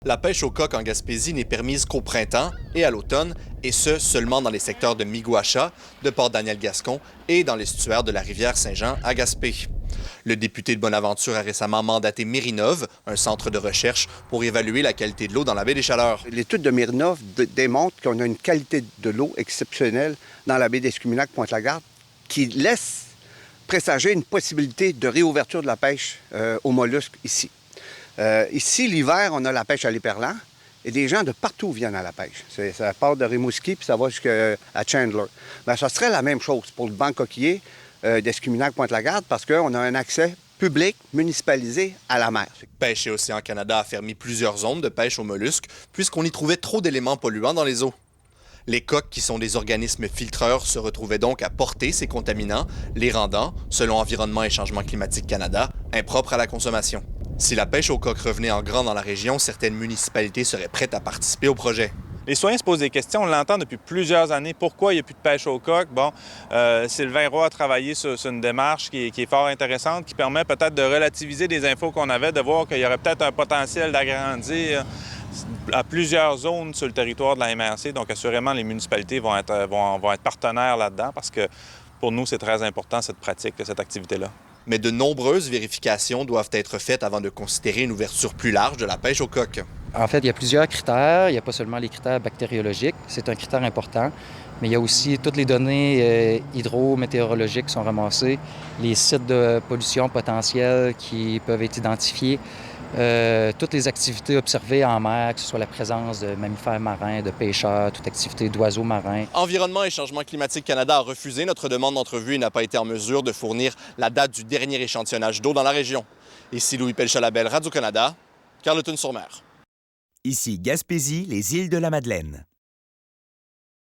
La pêche au coq en Gaspésie n'est permise qu'au printemps et à l'automne, et ce, seulement dans les secteurs de Miguacha, de Port-Daniel-Gascon et dans l'estuaire de la rivière Saint-Jean à Gaspé. Le député de Bonaventure a récemment mandaté Mérinov, un centre de recherche, pour évaluer la qualité de l'eau dans la baie des Chaleurs. L'étude de Mérinov démontre qu'on a une qualité de l'eau exceptionnelle dans la baie d'Escuminac-Pointe-Lagarde qui laisse présager une possibilité de réouverture de la pêche aux mollusques ici. Ici, l'hiver, on a la pêche à l'éperlan et des gens de partout viennent à la pêche. Ça part de Rimouski puis ça va jusqu'à Chandler. Bien, ça serait la même chose pour le banc coquillier d'Escuminac-Pointe-Lagarde parce qu'on a un accès public, municipalisé à la mer. Pêche et Océan Canada a fermé plusieurs zones de pêche aux mollusques puisqu'on y trouvait trop d'éléments polluants dans les eaux. Les coqs, qui sont des organismes filtreurs, se retrouvaient donc à porter ces contaminants, les rendant, selon Environnement et Changement climatique Canada, impropres à la consommation. Si la pêche aux coqs revenait en grand dans la région, certaines municipalités seraient prêtes à participer au projet. Les citoyens se posent des questions, on l'entend depuis plusieurs années. Pourquoi il n'y a plus de pêche au coq? Bon, Sylvain Roy a travaillé sur une démarche qui est fort intéressante, qui permet peut-être de relativiser des infos qu'on avait, de voir qu'il y aurait peut-être un potentiel d'agrandir à plusieurs zones sur le territoire de la MRC. Donc, assurément, les municipalités vont être partenaires là-dedans parce que pour nous, c'est très important, cette pratique, cette activité-là. Mais de nombreuses vérifications doivent être faites avant de considérer une ouverture plus large de la pêche au coq. En fait, il y a plusieurs critères. Il n'y a pas seulement les critères bactériologiques, c'est un critère important, mais il y a aussi toutes les données hydrométéorologiques qui sont ramassées, les sites de pollution potentiels qui peuvent être identifiés, toutes les activités observées en mer, que ce soit la présence de mammifères marins, de pêcheurs, toute activité d'oiseaux marins. Environnement et Changement climatique Canada a refusé notre demande d'entrevue et n'a pas été en mesure de fournir la date du dernier échantillonnage d'eau dans la région. Ici Louis Pelchalabelle, Radio-Canada, Carleton-sur-Mer. Ici Gaspésie, les îles de la Madeleine.